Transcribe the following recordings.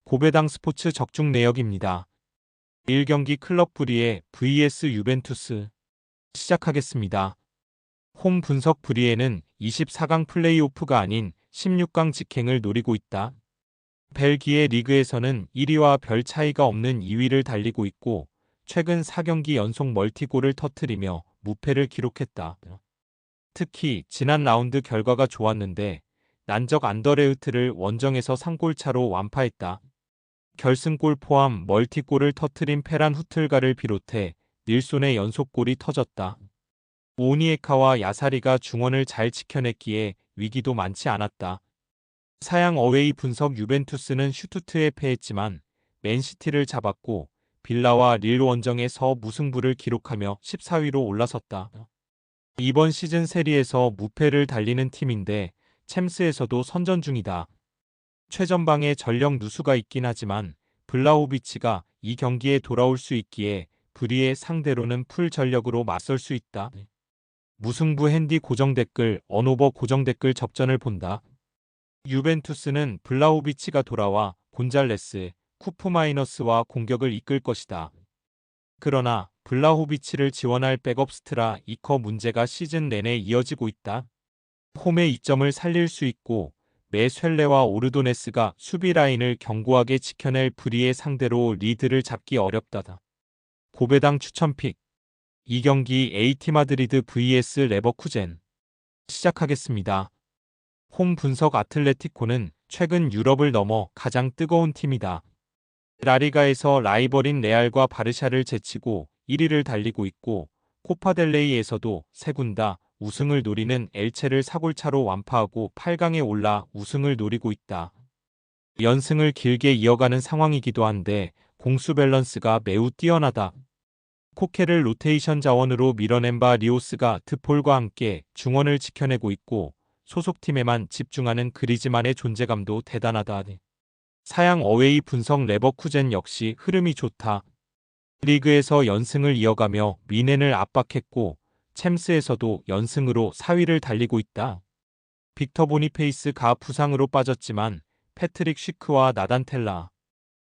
고배당 스포츠 적중 내역입니다. 1경기 클럽 브리에 vs 유벤투스 시작하겠습니다. 홈 분석 브리에는 24강 플레이오프가 아닌 16강 직행을 노리고 있다. 벨기에 리그에서는 1위와 별 차이가 없는 2위를 달리고 있고 최근 4경기 연속 멀티골을 터뜨리며 무패를 기록했다. 특히 지난 라운드 결과가 좋았는데 난적 안더레흐트를 원정에서 3골차로 완파했다. 결승골 포함 멀티골을 터뜨린 페란 후틀가를 비롯해 닐손의 연속골이 터졌다. 오니에카와 야사리가 중원을 잘 지켜냈기에 위기도 많지 않았다. 사양 어웨이 분석 유벤투스는 슈투트에 패했지만 맨시티를 잡았고 빌라와 릴 원정에서 무승부를 기록하며 14위로 올라섰다. 이번 시즌 세리에서 무패를 달리는 팀인데 챔스에서도 선전 중이다. 최전방에 전력 누수가 있긴 하지만 블라호비치가 이 경기에 돌아올 수 있기에 브리의 상대로는 풀 전력으로 맞설 수 있다. 무승부 핸디 고정 댓글 언오버 고정 댓글 접전을 본다. 유벤투스는 블라호비치가 돌아와 곤잘레스, 쿠프마이너스와 공격을 이끌 것이다. 그러나 블라호비치를 지원할 백업 스트라 이커 문제가 시즌 내내 이어지고 있다. 홈의 이점을 살릴 수 있고 메쇠레와 오르도네스가 수비 라인을 견고하게 지켜낼 브리의 상대로 리드를 잡기 어렵다. 고배당 추천픽 2경기 AT 마드리드 vs 레버쿠젠 시작하겠습니다. 홈 분석 아틀레티코는 최근 유럽을 넘어 가장 뜨거운 팀이다. 라리가에서 라이벌인 레알과 바르샤를 제치고 1위를 달리고 있고 코파델레이에서도 세군다 우승을 노리는 엘체를 4골차로 완파하고 8강에 올라 우승을 노리고 있다. 연승을 길게 이어가는 상황이기도 한데 공수 밸런스가 매우 뛰어나다. 코케를 로테이션 자원으로 밀어낸 바 리오스가 드폴과 함께 중원을 지켜내고 있고 소속팀에만 집중하는 그리즈만의 존재감도 대단하다. 사양 어웨이 분석 레버쿠젠 역시 흐름이 좋다. 리그에서 연승을 이어가며 미넨을 압박했고 챔스에서도 연승으로 4위를 달리고 있다. 빅터 보니페이스가 부상으로 빠졌지만 패트릭 쉬크와 나단텔라,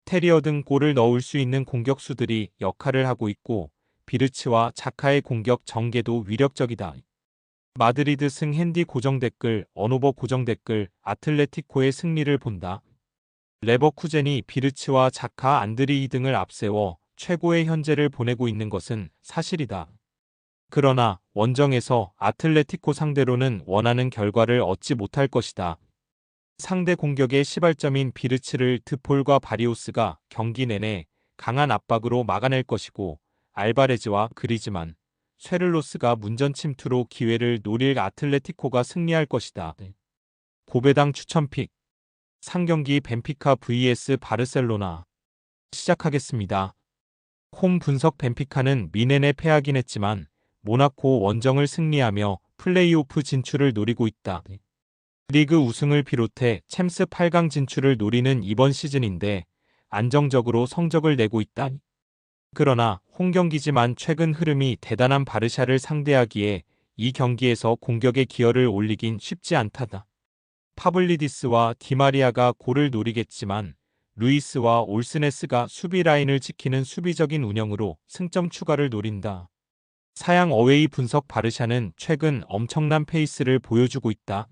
테리어 등 골을 넣을 수 있는 공격수들이 역할을 하고 있고 비르츠와 자카의 공격 전개도 위력적이다. 마드리드 승 핸디 고정 댓글 언오버 고정 댓글 아틀레티코의 승리를 본다. 레버쿠젠이 비르츠와 자카 안드리이 등을 앞세워 최고의 현재를 보내고 있는 것은 사실이다. 그러나 원정에서 아틀레티코 상대로는 원하는 결과를 얻지 못할 것이다. 상대 공격의 시발점인 비르츠를 드폴과 바리오스가 경기 내내 강한 압박으로 막아낼 것이고 알바레즈와 그리즈만, 쇠를로스가 문전 침투로 기회를 노릴 아틀레티코가 승리할 것이다. 고배당 추천픽 3경기 벤피카 vs 바르셀로나 시작하겠습니다. 홈 분석 벤피카는 미넨에 패하긴 했지만 모나코 원정을 승리하며 플레이오프 진출을 노리고 있다. 리그 우승을 비롯해 챔스 8강 진출을 노리는 이번 시즌인데 안정적으로 성적을 내고 있다. 그러나 홈경기지만 최근 흐름이 대단한 바르샤를 상대하기에 이 경기에서 공격의 기여를 올리긴 쉽지 않다. 파블리디스와 디마리아가 골을 노리겠지만 루이스와 올스네스가 수비 라인을 지키는 수비적인 운영으로 승점 추가를 노린다. 사양 어웨이 분석 바르샤는 최근 엄청난 페이스를 보여주고 있다.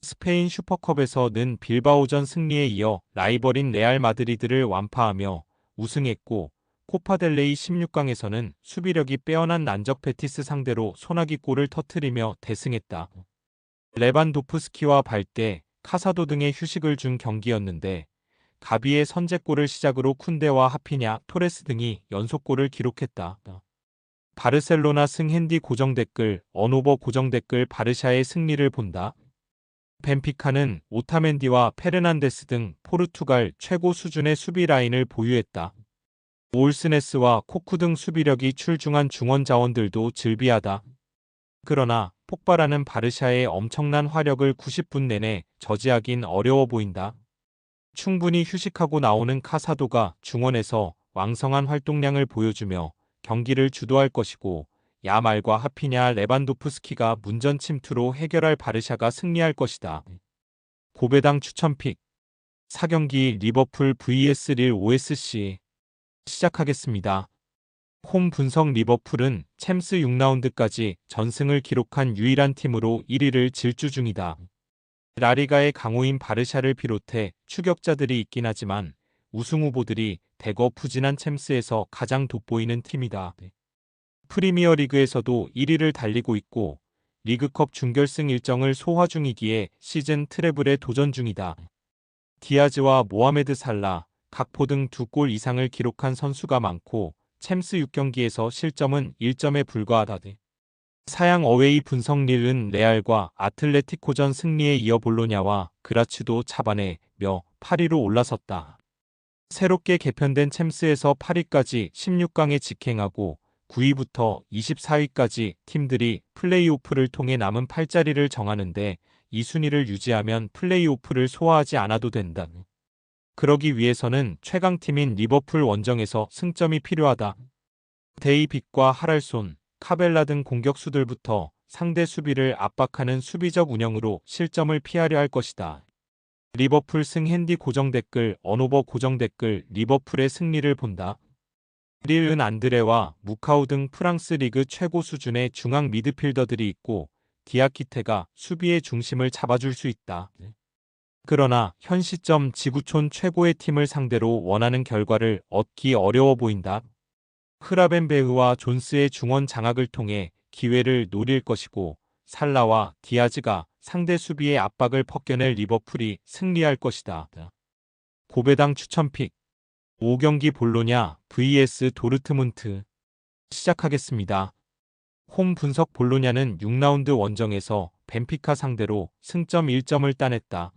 스페인 슈퍼컵에서는 빌바오전 승리에 이어 라이벌인 레알 마드리드를 완파하며 우승했고 코파델레이 16강에서는 수비력이 빼어난 난적 베티스 상대로 소나기 골을 터뜨리며 대승했다. 레반도프스키와 발대, 카사도 등의 휴식을 준 경기였는데 가비의 선제골을 시작으로 쿤데와 하피냐, 토레스 등이 연속골을 기록했다. 바르셀로나 승 핸디 고정 댓글 언오버 고정 댓글 바르샤의 승리를 본다. 벤피카는 오타멘디와 페르난데스 등 포르투갈 최고 수준의 수비 라인을 보유했다. 올스네스와 코쿠 등 수비력이 출중한 중원 자원들도 즐비하다. 그러나 폭발하는 바르샤의 엄청난 화력을 90분 내내 저지하긴 어려워 보인다. 충분히 휴식하고 나오는 카사도가 중원에서 왕성한 활동량을 보여주며 경기를 주도할 것이고 야말과 하피냐 레반도프스키가 문전 침투로 해결할 바르샤가 승리할 것이다. 고배당 추천픽 4경기 리버풀 vs 릴 OSC 시작하겠습니다. 홈 분석 리버풀은 챔스 6라운드까지 전승을 기록한 유일한 팀으로 1위를 질주 중이다. 라리가의 강호인 바르샤를 비롯해 추격자들이 있긴 하지만 우승 후보들이 대거 부진한 챔스에서 가장 돋보이는 팀이다. 프리미어리그에서도 1위를 달리고 있고 리그컵 준결승 일정을 소화 중이기에 시즌 트래블에 도전 중이다. 디아즈와 모하메드 살라, 각포 등 2골 이상을 기록한 선수가 많고 챔스 6경기에서 실점은 1점에 불과하다. 사양 어웨이 분석 릴은 레알과 아틀레티코전 승리에 이어 볼로냐와 그라츠도 잡아내며 8위로 올라섰다. 새롭게 개편된 챔스에서 8위까지 16강에 직행하고 9위부터 24위까지 팀들이 플레이오프를 통해 남은 8자리를 정하는데 이 순위를 유지하면 플레이오프를 소화하지 않아도 된다. 그러기 위해서는 최강팀인 리버풀 원정에서 승점이 필요하다. 데이빗과 하랄손, 카벨라 등 공격수들부터 상대 수비를 압박하는 수비적 운영으로 실점을 피하려 할 것이다. 리버풀 승 핸디 고정 댓글 언오버 고정 댓글 리버풀의 승리를 본다. 릴은 안드레와 무카우 등 프랑스 리그 최고 수준의 중앙 미드필더들이 있고 디아키테가 수비의 중심을 잡아줄 수 있다. 그러나 현 시점 지구촌 최고의 팀을 상대로 원하는 결과를 얻기 어려워 보인다. 흐라벤베흐와 존스의 중원 장악을 통해 기회를 노릴 것이고 살라와 디아즈가 상대 수비의 압박을 벗겨낼 리버풀이 승리할 것이다. 고배당 추천픽 5경기 볼로냐 vs 도르트문트 시작하겠습니다. 홈 분석 볼로냐는 6라운드 원정에서 벤피카 상대로 승점 1점을 따냈다.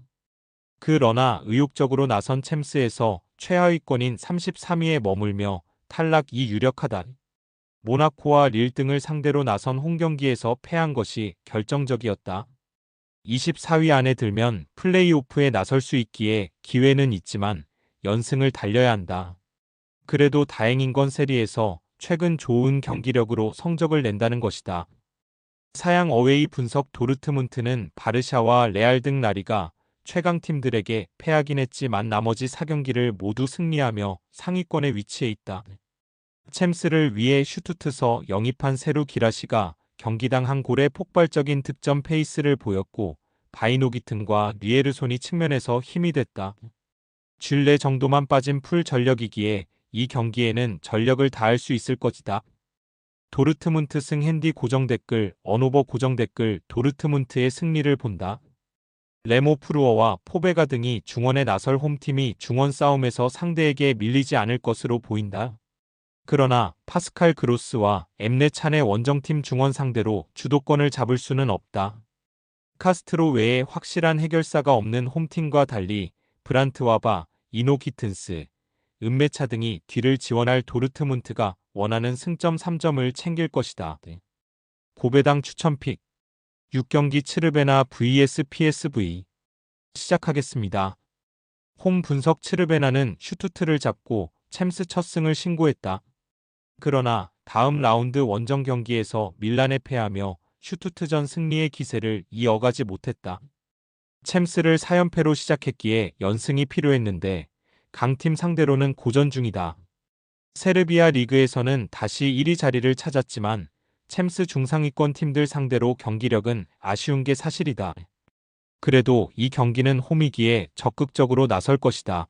그러나 의욕적으로 나선 챔스에서 최하위권인 33위에 머물며 탈락이 유력하다. 모나코와 릴 등을 상대로 나선 홈경기에서 패한 것이 결정적이었다. 24위 안에 들면 플레이오프에 나설 수 있기에 기회는 있지만 연승을 달려야 한다. 그래도 다행인 건 세리에서 최근 좋은 경기력으로 성적을 낸다는 것이다. 사양 어웨이 분석 도르트문트는 바르샤와 레알 등 라리가 최강팀들에게 패하긴 했지만 나머지 4경기를 모두 승리하며 상위권에 위치해 있다. 챔스를 위해 슈투트서 영입한 세루 기라시가 경기당 한 골의 폭발적인 득점 페이스를 보였고 바이노기튼과 리에르손이 측면에서 힘이 됐다. 쥘레 정도만 빠진 풀 전력이기에 이 경기에는 전력을 다할 수 있을 것이다. 도르트문트 승 핸디 고정 댓글 언오버 고정 댓글 도르트문트의 승리를 본다. 레모 프루어와 포베가 등이 중원에 나설 홈팀이 중원 싸움에서 상대에게 밀리지 않을 것으로 보인다. 그러나 파스칼 그로스와 엠레 찬의 원정팀 중원 상대로 주도권을 잡을 수는 없다. 카스트로 외에 확실한 해결사가 없는 홈팀과 달리 브란트와바, 이노 기튼스, 은메차 등이 뒤를 지원할 도르트문트가 원하는 승점 3점을 챙길 것이다. 고배당 추천픽 6경기 츠르베나 vs PSV 시작하겠습니다. 홈 분석 츠르베나는 슈투트를 잡고 챔스 첫 승을 신고했다. 그러나 다음 라운드 원정 경기에서 밀란에 패하며 슈투트전 승리의 기세를 이어가지 못했다. 챔스를 4연패로 시작했기에 연승이 필요했는데 강팀 상대로는 고전 중이다. 세르비아 리그에서는 다시 1위 자리를 찾았지만 챔스 중상위권 팀들 상대로 경기력은 아쉬운 게 사실이다. 그래도 이 경기는 홈이기에 적극적으로 나설 것이다.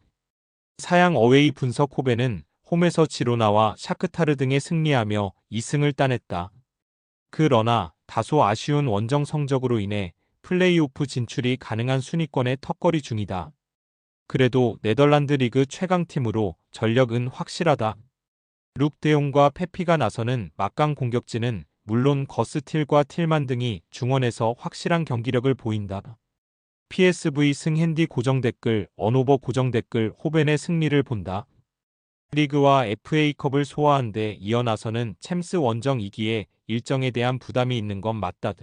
사양 어웨이 분석 호베는 홈에서 지로나와 샤크타르 등에 승리하며 2승을 따냈다. 그러나 다소 아쉬운 원정 성적으로 인해 플레이오프 진출이 가능한 순위권에 턱걸이 중이다. 그래도 네덜란드 리그 최강팀으로 전력은 확실하다. 룩 데용과 페피가 나서는 막강 공격진은 물론 거스틸과 틸만 등이 중원에서 확실한 경기력을 보인다. PSV 승 핸디 고정 댓글 언오버 고정 댓글 호벤의 승리를 본다. 리그와 FA컵을 소화한 데 이어 나서는 챔스 원정 2기에 일정에 대한 부담이 있는 건 맞다.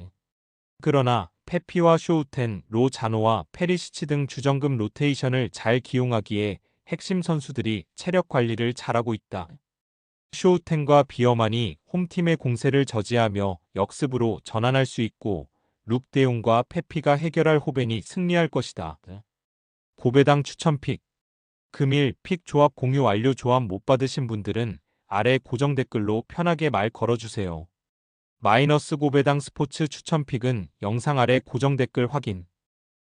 그러나 페피와 쇼우텐, 로 자노와 페리시치 등 주전급 로테이션을 잘 기용하기에 핵심 선수들이 체력 관리를 잘하고 있다. 쇼우텐과 비어만이 홈팀의 공세를 저지하며 역습으로 전환할 수 있고 룩데용과 페피가 해결할 호벤이 승리할 것이다. 고배당 추천픽. 금일 픽 조합 공유 완료. 조합 못 받으신 분들은 아래 고정 댓글로 편하게 말 걸어주세요. 마이너스 고배당 스포츠 추천픽은 영상 아래 고정 댓글 확인.